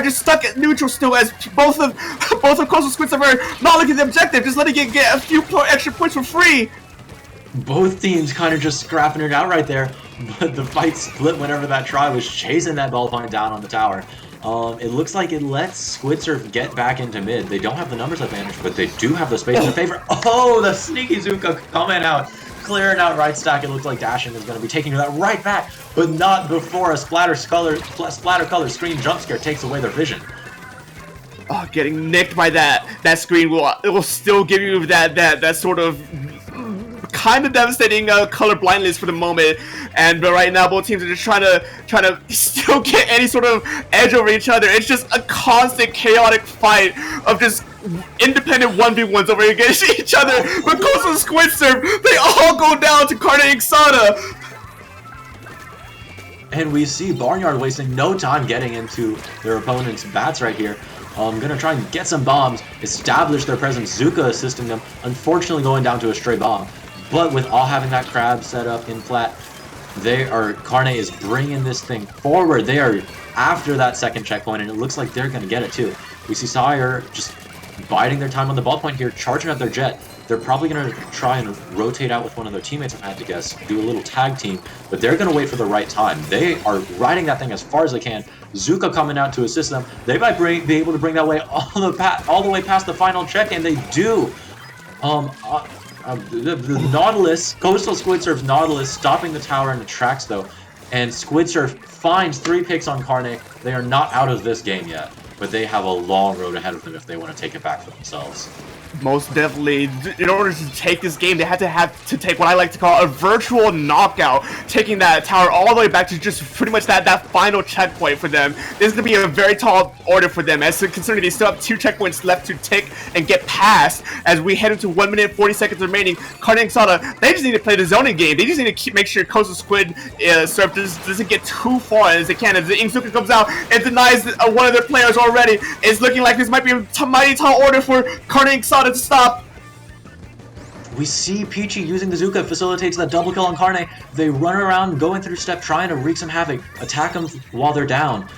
just stuck at neutral still, as both of Coastal Squids are not looking at the objective, just letting it get a few extra points for free. Both teams kind of just scrapping it out right there, but the fight split whenever that try was chasing that ballpoint down on the tower. It looks like it lets Squidsurf get back into mid. They don't have the numbers advantage, but they do have the space in their favor. Oh, the sneaky Zuka coming out, clearing out right stack. It looks like Dashing is going to be taking that right back, but not before a splatter color screen jump scare takes away their vision. Oh, getting nicked by that screen will still give you that sort of kind of devastating color blindness for the moment, but right now both teams are just trying to still get any sort of edge over each other. It's just a constant chaotic fight of just independent 1v1s over against each other. But Coastal Squidsurf, they all go down to Carne Inksada. And we see Barnyard wasting no time getting into their opponent's bats right here. Gonna try and get some bombs, establish their presence. Zuka assisting them, unfortunately going down to a stray bomb. But with all having that crab set up in flat, Carne is bringing this thing forward. They are after that second checkpoint, and it looks like they're gonna get it too. We see Sire just biding their time on the ball point here, charging up their jet. They're probably going to try and rotate out with one of their teammates, if I had to guess, do a little tag team, but they're going to wait for the right time. They are riding that thing as far as they can. Zuka coming out to assist them. They might be able to bring that way all the way past the final check, and they do. The Nautilus, Coastal Squidsurf's Nautilus, stopping the tower in the tracks though, and Squidsurf finds 3 picks on Carne. They are not out of this game yet, but they have a long road ahead of them if they want to take it back for themselves. Most definitely. In order to take this game, they had to take what I like to call a virtual knockout, taking that tower all the way back to just pretty much that final checkpoint for them. This is going to be a very tall order for them, as considering they still have 2 checkpoints left to take and get past as we head into 1 minute 40 seconds remaining. Carne Inksada, they just need to play the zoning game. They just need to make sure Coastal Squid Surf doesn't get too far as they can. As the Inksada comes out and denies one of their players already, it's looking like this might be a mighty tall order for Carne Inksada to stop. We see Peachy using the Zuka, facilitates that double kill on Carne. They run around, going through step, trying to wreak some havoc, attack them while they're down.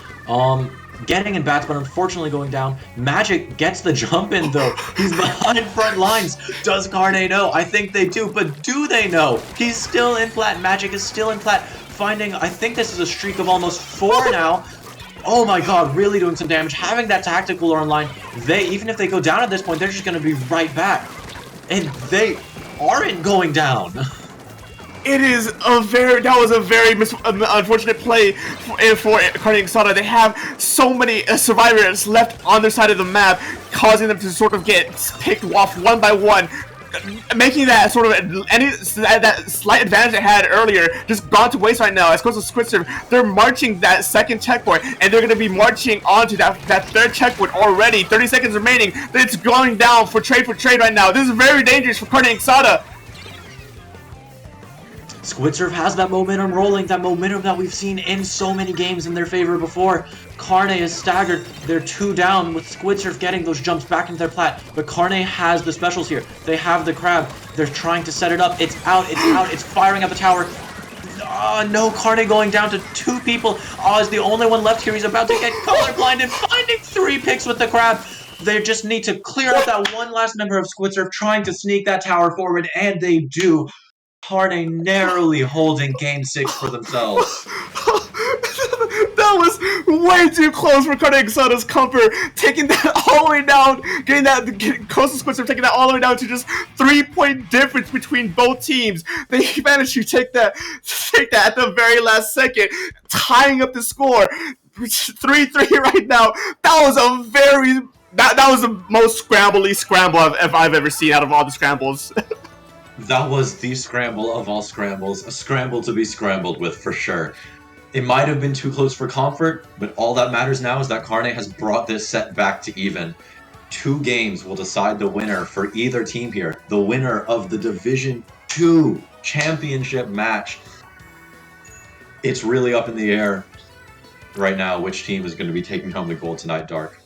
Getting in bats, but unfortunately going down. Magic gets the jump in though. He's behind front lines. Does Carne know? I think they do, but do they know? He's still in flat. Magic is still in flat. Finding, I think this is a streak of almost 4 now. Oh my god, really doing some damage. Having that tactical online, even if they go down at this point, they're just going to be right back. And they aren't going down. That was a very unfortunate play for Carne Inksada. They have so many survivors left on their side of the map, causing them to sort of get picked off one by one, making that sort of that slight advantage they had earlier just gone to waste right now. As Coastal Squidsurf, they're marching that second checkpoint, and they're going to be marching on to that third checkpoint already. 30 seconds remaining. It's going down for trade right now. This is very dangerous for Carne Inksada. Squidsurf has that momentum rolling, that momentum that we've seen in so many games in their favor before. Carne is staggered. They're 2 down with Squidsurf getting those jumps back into their plat. But Carne has the specials here. They have the crab. They're trying to set it up. It's out. It's firing at the tower. No, Carne going down to 2 people. Is the only one left here. He's about to get colorblind and finding 3 picks with the crab. They just need to clear out that one last member of Squidsurf trying to sneak that tower forward, and they do. Carne narrowly holding game 6 for themselves. That was way too close for Carne Inksada's comfort, taking that all the way down, getting Coastal Squidsurf taking that all the way down to just 3-point difference between both teams. They managed to take that at the very last second, tying up the score. 3-3 right now. That was the most scramble I've ever seen out of all the scrambles. That was the scramble of all scrambles, a scramble to be scrambled with for sure. It might have been too close for comfort, but all that matters now is that Carne has brought this set back to even. 2 games will decide the winner for either team here. The winner of the Division 2 championship match. It's really up in the air right now which team is going to be taking home the gold tonight, Dark.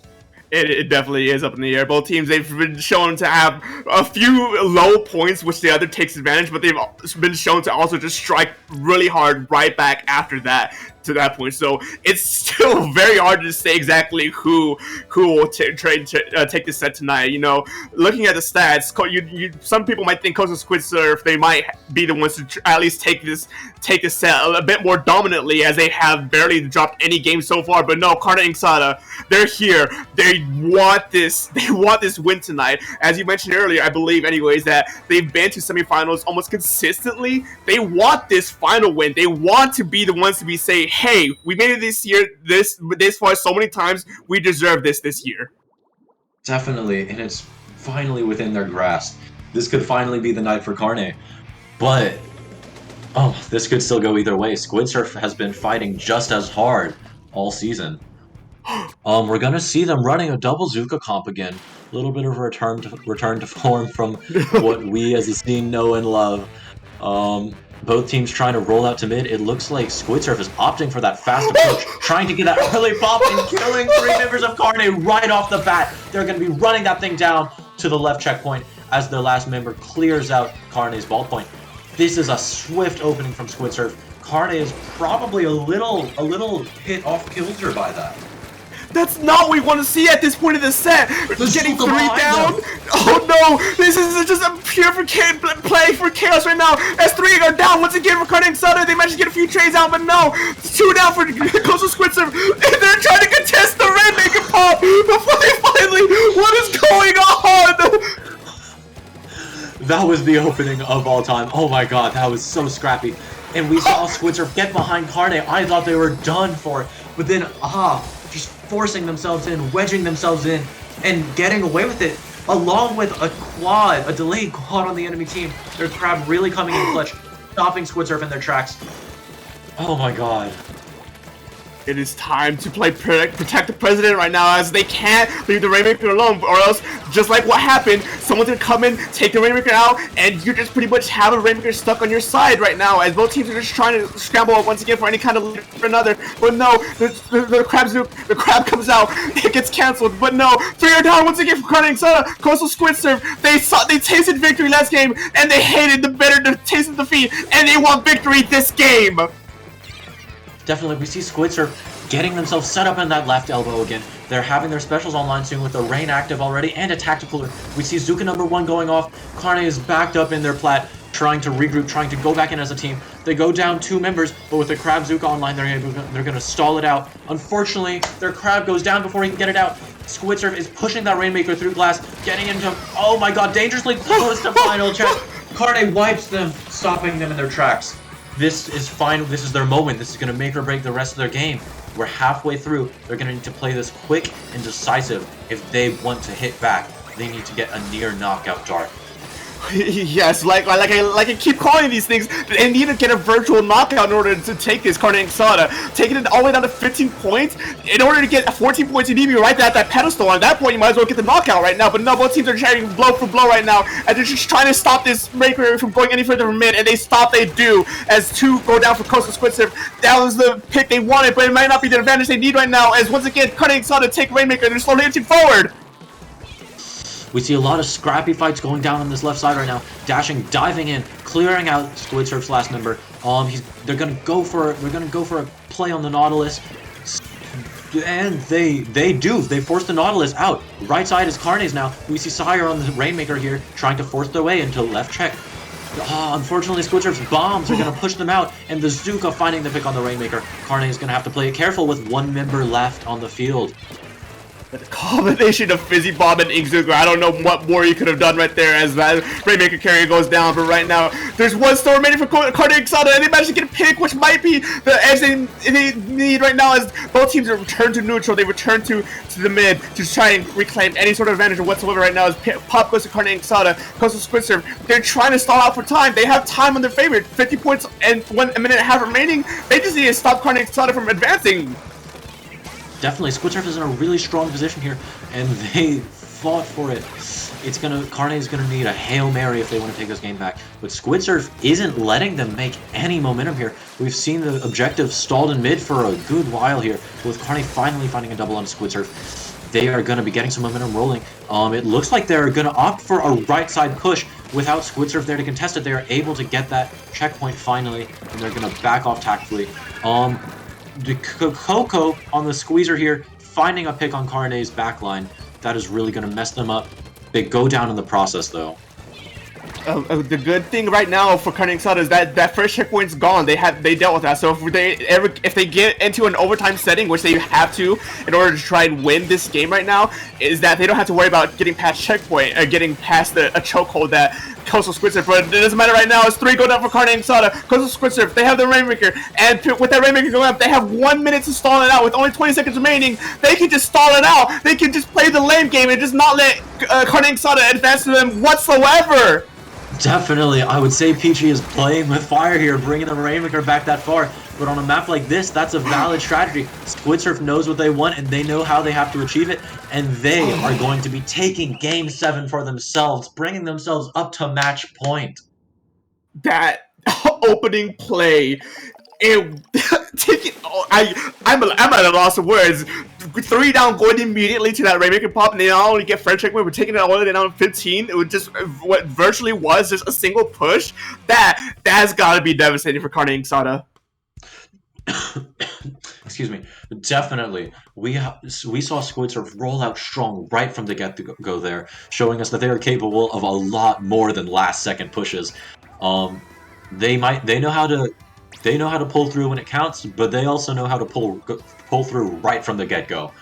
It definitely is up in the air. Both teams, they've been shown to have a few low points, which the other takes advantage, but they've been shown to also just strike really hard right back after that, to that point. So it's still very hard to say exactly who will take this set tonight. You know, looking at the stats, some people might think Coastal Squid Surf, they might be the ones to at least take this set a bit more dominantly, as they have barely dropped any game so far. But no, Carne and Inksada, they're here. They want this win tonight. As you mentioned earlier, I believe anyways, that they've been to semifinals almost consistently. They want this final win. They want to be the ones to be saying, hey, we made it this year, this far so many times, we deserve this year. Definitely, and it's finally within their grasp. This could finally be the night for Carne. But this could still go either way. Squid Surf has been fighting just as hard all season. We're gonna see them running a double Zuka comp again. A little bit of a return to form from what we as a scene know and love. Both teams trying to roll out to mid. It looks like Squid Surf is opting for that fast approach, trying to get that early pop and killing 3 members of Carne right off the bat. They're going to be running that thing down to the left checkpoint as their last member clears out Carne's ball point. This is a swift opening from Squid Surf. Carne is probably a little hit off kilter by that. That's not what we want to see at this point of the set. Getting 3 down. Oh no! This is just a pure play for chaos right now. As 3 are down once again for Carne and Inksada. They managed to get a few trades out, but no. It's 2 down for Coastal Squid Surf. And they're trying to contest the Rainmaker pop before they finally. What is going on? That was the opening of all time. Oh my god, that was so scrappy. And we saw Squid Surf get behind Carne. I thought they were done for. But then, just forcing themselves in, wedging themselves in, and getting away with it, along with a delayed quad on the enemy team. Their crab really coming in clutch, stopping Squid Surf in their tracks. Oh my god. It is time to play Protect the President right now, as they can't leave the Rainmaker alone, or else, just like what happened, someone's gonna come in, take the Rainmaker out, and you just pretty much have a Rainmaker stuck on your side right now, as both teams are just trying to scramble up once again for any kind of lead for another. But no, the crab comes out, it gets cancelled. But no, 3 are down once again for Carne and Inksada. Coastal Squid Surf, they tasted victory last game, and they hated the bitter taste of defeat, and they want victory this game. Definitely, we see Squid Surf getting themselves set up in that left elbow again. They're having their specials online soon with the Rain active already and a tactical. We see Zuka #1 going off. Carne is backed up in their plat, trying to regroup, trying to go back in as a team. They go down 2 members, but with the Crab Zuka online, they're going to stall it out. Unfortunately, their Crab goes down before he can get it out. Squid Surf is pushing that Rainmaker through glass, getting into, oh my god, dangerously close to final check. Carne wipes them, stopping them in their tracks. This is final. This is their moment. This is going to make or break the rest of their game. We're halfway through. They're going to need to play this quick and decisive if they want to hit back. They need to get a near knockout Dark. Yes, like I keep calling these things, they need to get a virtual knockout in order to take this Carne and Inksada. Taking it all the way down to 15 points. In order to get 14 points, you need to be right at that pedestal. At that point, you might as well get the knockout right now. But no, both teams are trying blow for blow right now, and they're just trying to stop this Rainmaker from going any further from mid. And they do, as 2 go down for Coastal Squid Surf. That was the pick they wanted, but it might not be the advantage they need right now. As once again, Carne and Inksada take Rainmaker, and they're slowly inching forward. We see a lot of scrappy fights going down on this left side right now. Dashing, diving in, clearing out Squid Surf's last member. They're gonna go for a play on the Nautilus, and they do. They force the Nautilus out. Right side is Carne's now. We see Sire on the Rainmaker here, trying to force their way into left check. Unfortunately, Squid Surf's bombs are gonna push them out, and the Zuka finding the pick on the Rainmaker. Carne is gonna have to play it careful with 1 member left on the field. The combination of Fizzy Bomb and Inkzuka, I don't know what more you could have done right there as that Rainmaker carrier goes down. But right now, there's 1 store remaining for Carne and Inksada, and they managed to get a pick, which might be the edge they need right now, as both teams return to neutral. They return to the mid to try and reclaim any sort of advantage whatsoever right now, as Pop goes to Carne and Inksada. Coastal Squid Surf, they're trying to stall out for time. They have time on their favor. 50 points and 1 minute and a half remaining. They just need to stop Carne and Inksada from advancing. Definitely, Squid Surf is in a really strong position here, and they fought for it. Carne is gonna need a Hail Mary if they want to take this game back. But Squid Surf isn't letting them make any momentum here. We've seen the objective stalled in mid for a good while here, with Carne finally finding a double on Squid Surf. They are going to be getting some momentum rolling. It looks like they're going to opt for a right side push without Squid Surf there to contest it. They are able to get that checkpoint finally, and they're going to back off tactfully. The Coco on the squeezer here, finding a pick on Carne's backline. That is really going to mess them up. They go down in the process, though. The good thing right now for Carne Inksada is that first checkpoint's gone. They dealt with that. So if they get into an overtime setting, which they have to in order to try and win this game right now, is that they don't have to worry about getting past checkpoint or getting past a chokehold that Coastal Squid Surf. But it doesn't matter right now. It's 3 go down for Carne Inksada. Coastal Squid Surf, they have the Rainmaker, and with that Rainmaker going up, they have 1 minute to stall it out. With only 20 seconds remaining, they can just stall it out. They can just play the lame game and just not let Carne Inksada advance to them whatsoever. Definitely, I would say Peachy is playing with fire here, bringing the Rainmaker back that far. But on a map like this, that's a valid strategy. Squid Surf knows what they want, and they know how they have to achieve it. And they are going to be taking Game 7 for themselves, bringing themselves up to match point. That opening play, I'm at a loss of words. 3 down, going immediately to that Rainmaker pop, and they not only get French checkpoint, we're taking it all the way down to 15. It was just what virtually was just a single push. That's gotta be devastating for Carne Inksada. Excuse me. Definitely, we saw Squid Surf roll out strong right from the get-go there, showing us that they are capable of a lot more than last-second pushes. They know how to pull through when it counts, but they also know how to pull through right from the get-go.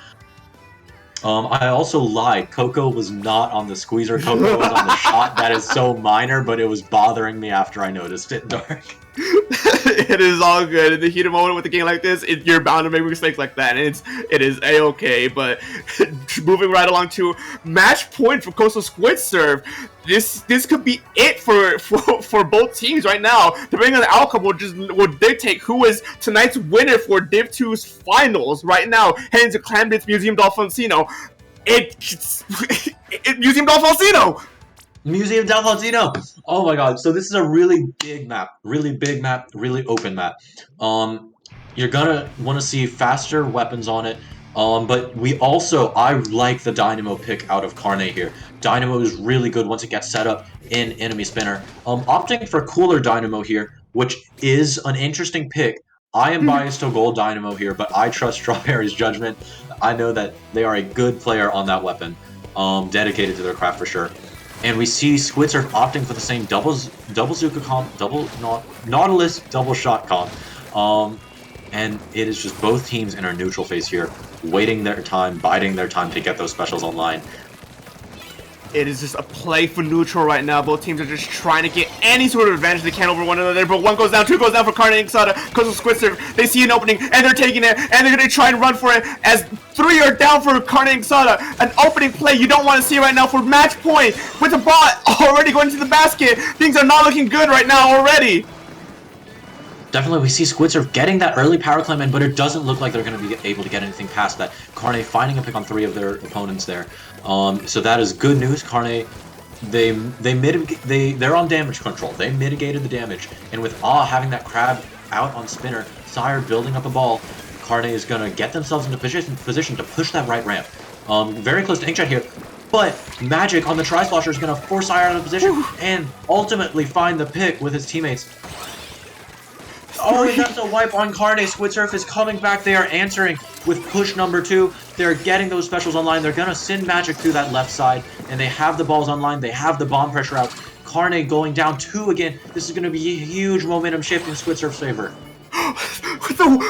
I also lied. Coco was not on the squeezer. Coco was on the shot. That is so minor, but it was bothering me after I noticed it, Dark. It is all good. In the heat of moment with a game like this, you're bound to make mistakes like that, and it is a-okay. But moving right along to match point for Coastal Squid Surf, this could be it for both teams right now. Depending on the outcome, will dictate who is tonight's winner for Div 2's finals. Right now, heading to Clanbit's Museum d'Alfonsino. Museum d'Alfonsino. Museum d'Alfonsino! Oh my god, so this is a really big map, really open map. You're gonna want to see faster weapons on it, but I like the Dynamo pick out of Carne here. Dynamo is really good once it gets set up in enemy spinner. Opting for cooler Dynamo here, which is an interesting pick. I am biased to gold Dynamo here, but I trust Strawberry's judgment. I know that they are a good player on that weapon, dedicated to their craft for sure. And we see Squid Surf opting for the same double Zuka comp, Nautilus double shot comp. And it is just both teams in our neutral phase here, waiting their time, biding their time to get those specials online. It is just a play for neutral right now. Both teams are just trying to get any sort of advantage they can over one another. But 1 goes down, 2 goes down for Carne Inksada. Coastal Squid Surf, they see an opening, and they're taking it, and they're going to try and run for it as 3 are down for Carne Inksada. An opening play you don't want to see right now for match point. With the bot already going to the basket, things are not looking good right now already. Definitely, we see Squid Surf getting that early power climb in, but it doesn't look like they're going to be able to get anything past that. Carne finding a pick on 3 of their opponents there. So that is good news. Carne, they're on damage control. They mitigated the damage, and with having that crab out on spinner, Sire building up a ball, Carne is going to get themselves into position to push that right ramp. Very close to Inkshot here. But Magic on the Tri-Slosher is going to force Sire out of position and ultimately find the pick with his teammates. Oh, he gets a wipe on Carne. Squid Surf is coming back. They are answering with push number 2. They're getting those specials online. They're going to send Magic through that left side, and they have the balls online. They have the bomb pressure out. Carne going down 2 again. This is going to be a huge momentum shift in Squid Surf's favor.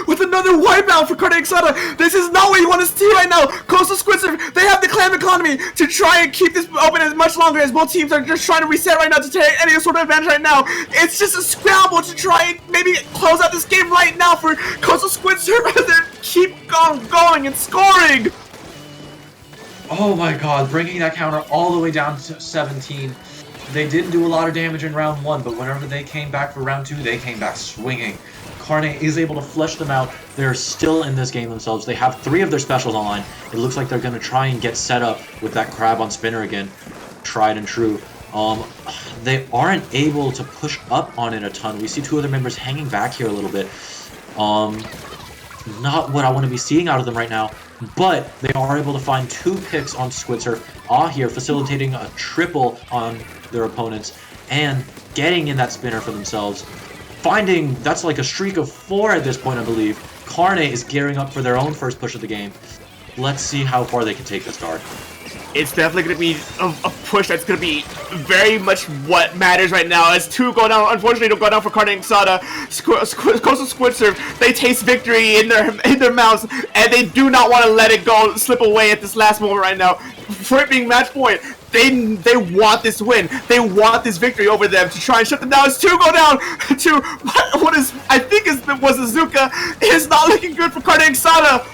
With another wipeout for Carne Inksada. This is not what you want to see right now. Coastal Squid Surf, they have the clam economy to try and keep this open as much longer as both teams are just trying to reset right now to take any sort of advantage right now. It's just a scramble to try and maybe close out this game right now for Coastal Squid Surf as they keep going and scoring. Oh my god, bringing that counter all the way down to 17. They didn't do a lot of damage in round 1, but whenever they came back for round 2, they came back swinging. Carne is able to flush them out. They're still in this game themselves. They have 3 of their specials online. It looks like they're going to try and get set up with that crab on spinner again. Tried and true. They aren't able to push up on it a ton. We see 2 other members hanging back here a little bit. Not what I want to be seeing out of them right now, but they are able to find 2 picks on Squid Surf. Here facilitating a triple on their opponents and getting in that spinner for themselves. Finding, that's like a streak of 4 at this point, I believe. Carne is gearing up for their own first push of the game. Let's see how far they can take this guard. It's definitely going to be a push that's going to be very much what matters right now. As 2 go down, unfortunately, don't go down for Carne and Inksada. Coastal Squid Surf, they taste victory in their mouths, and they do not want to let it go, slip away at this last moment right now. For it being match point, they want this win. They want this victory over them to try and shut them down. As 2 go down to what is, I think was Azuka. It is not looking good for Carne and Inksada.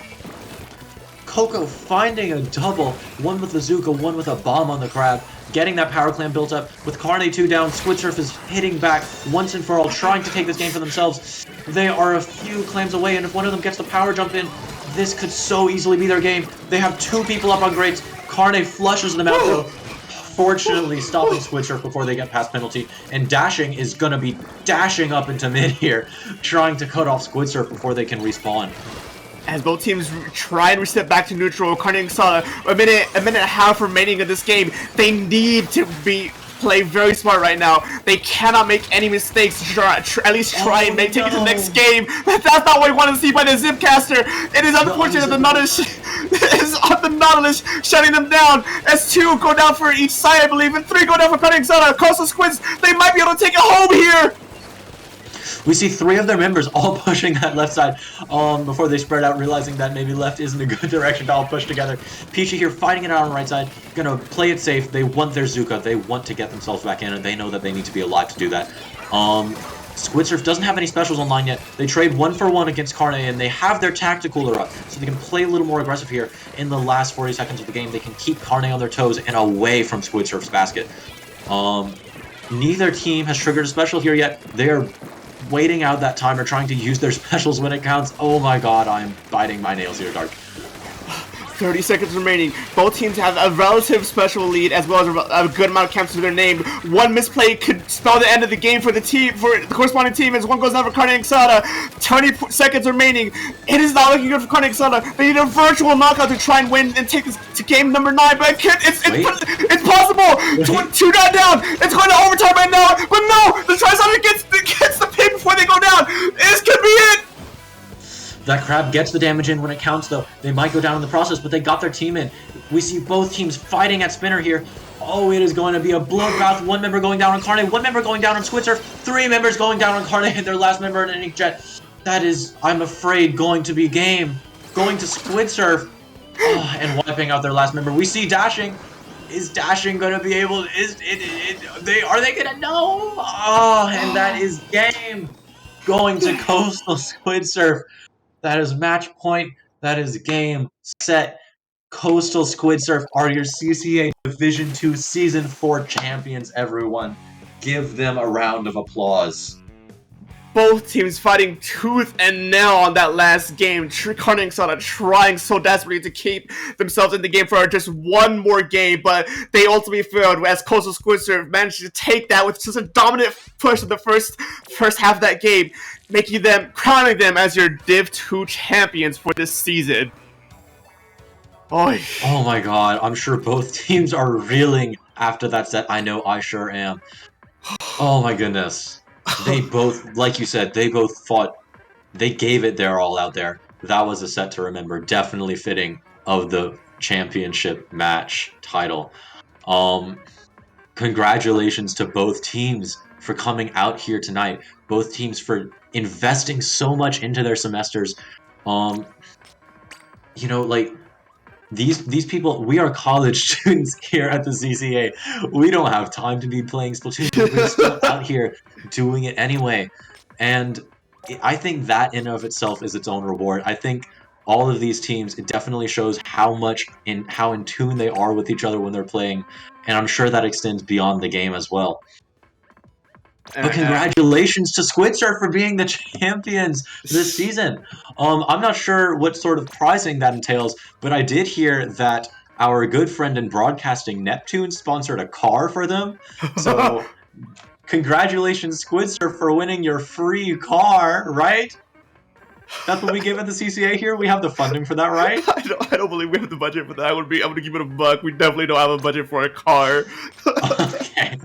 Coco finding a double, 1 with the Zuka, 1 with a bomb on the crab, getting that power clan built up. With Carne 2 down, Squid Surf is hitting back once and for all, trying to take this game for themselves. They are a few clams away, and if one of them gets the power jump in, this could so easily be their game. They have 2 people up on grades. Carne flushes them out though, fortunately stopping Squid Surf before they get past penalty, and Dashing is gonna be dashing up into mid here, trying to cut off Squid Surf before they can respawn. As both teams try and reset back to neutral, Carne and Inksada, a minute and a half remaining in this game. They need to play very smart right now. They cannot make any mistakes to at least try and take it to the next game. That's not what we want to see by the Zipcaster. It is unfortunate that the Nautilus shutting them down. As 2 go down for each side, I believe, and 3 go down for Carne and Inksada. Coastal Squids, they might be able to take it home here. We see 3 of their members all pushing that left side before they spread out, realizing that maybe left isn't a good direction to all push together. Peachy here fighting it out on the right side, gonna play it safe. They want their Zuka, they want to get themselves back in, and they know that they need to be alive to do that. Squid Surf doesn't have any specials online yet. They trade 1 for 1 against Carne, and they have their tactic cooler up, so they can play a little more aggressive here in the last 40 seconds of the game. They can keep Carne on their toes and away from Squid Surf's basket. Neither team has triggered a special here yet. They are waiting out that timer, trying to use their specials when it counts. Oh my god, I'm biting my nails here, Dark. 30 seconds remaining. Both teams have a relative special lead as well as a good amount of camps to their name. One misplay could spell the end of the game for the team, for the corresponding team, as 1 goes down for Carne and Inksada. 20 seconds remaining. It is not looking good for Carne and Inksada. They need a virtual knockout to try and win and take this to game number 9, but it's possible. 2 down. It's going to overtime right now, but no, the Triceratops gets the pin before they go down. This could be it. That crab gets the damage in when it counts, though. They might go down in the process, but they got their team in. We see both teams fighting at spinner here. Oh, it is going to be a bloodbath. 1 member going down on Carne, 1 member going down on Squid Surf, 3 members going down on Carne, and their last member in an Inkjet. That is, I'm afraid, going to be game. Going to Squid Surf and wiping out their last member. We see Dashing. Is Dashing going to be able? Are they going to? No. Oh, and that is game. Going to Coastal Squid Surf. That is match point. That is game, set. Coastal Squid Surf are your CCA Division 2 Season 4 champions, everyone. Give them a round of applause. Both teams fighting tooth and nail on that last game. Carne and Inksada trying so desperately to keep themselves in the game for just 1 more game, but they ultimately failed as Coastal Squid Surf managed to take that with just a dominant push in the first half of that game, crowning them as your Div 2 champions for this season. Oy. Oh my god, I'm sure both teams are reeling after that set. I know I sure am. Oh my goodness. They both, like you said, they both fought. They gave it their all out there. That was a set to remember. Definitely fitting of the championship match title. Congratulations to both teams for coming out here tonight. Both teams for investing so much into their semesters. You know, like, these people, we are college students here at the CCA. We don't have time to be playing Splatoon. We're still out here doing it anyway. And I think that in of itself is its own reward. I think all of these teams, it definitely shows how in tune they are with each other when they're playing. And I'm sure that extends beyond the game as well. But congratulations to Squid for being the champions this season. I'm not sure what sort of prizing that entails, but I did hear that our good friend in broadcasting, Neptune, sponsored a car for them. So congratulations, Squid for winning your free car, right? That's what we give at the CCA here. We have the funding for that, right? I don't believe we have the budget for that. I'm gonna give it a buck. We definitely don't have a budget for a car. Okay.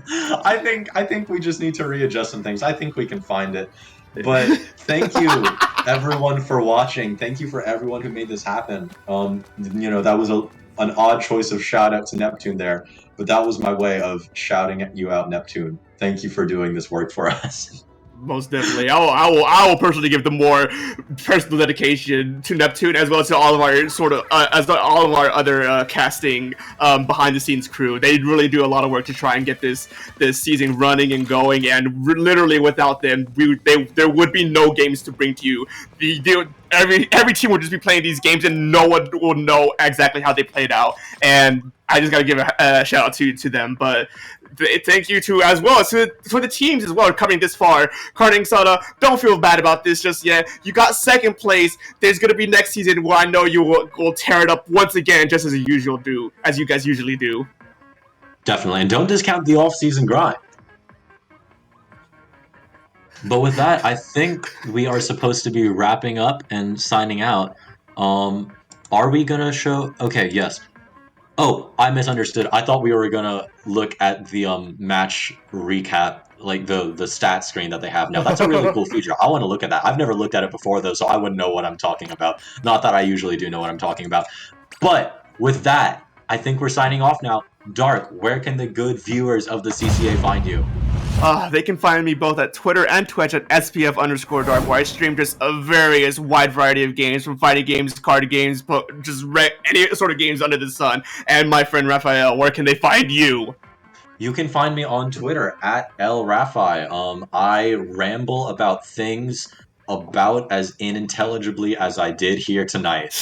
I think we just need to readjust some things. I think we can find it. But thank you everyone for watching. Thank you for everyone who made this happen. That was an odd choice of shout out to Neptune there, but that was my way of shouting at you out, Neptune. Thank you for doing this work for us. Most definitely, I will personally give the more personal dedication to Neptune as well as to all of our all of our other casting behind the scenes crew. They really do a lot of work to try and get this season running and going. And literally, without them, there would be no games to bring to you. Every team would just be playing these games, and no one will know exactly how they played out. And I just gotta give a shout out to them, but. Thank you to as well for the teams as well coming this far. Carne and Inksada, don't feel bad about this just yet. You got second place. There's gonna be next season where I know you will tear it up once again, just as you guys usually do. Definitely, and don't discount the off-season grind. But with that, I think we are supposed to be wrapping up and signing out. Are we gonna show? Okay, yes. Oh, I misunderstood. I thought we were gonna look at the match recap, like the stat screen that they have now. That's a really cool feature. I want to look at that. I've never looked at it before though, so I wouldn't know what I'm talking about. Not that I usually do know what I'm talking about. But with that, I think we're signing off now. Dark, where can the good viewers of the CCA find you? They can find me both at Twitter and Twitch at SPF_Dark, where I stream just a various wide variety of games, from fighting games, card games, just any sort of games under the sun. And my friend Raphael, where can they find you? You can find me on Twitter at LRaffi. I ramble about things about as unintelligibly as I did here tonight.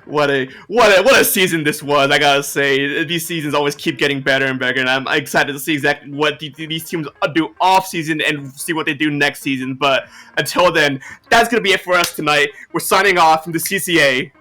What a season this was! I gotta say, these seasons always keep getting better and better, and I'm excited to see exactly what these teams do off season and see what they do next season. But until then, that's gonna be it for us tonight. We're signing off from the CCA.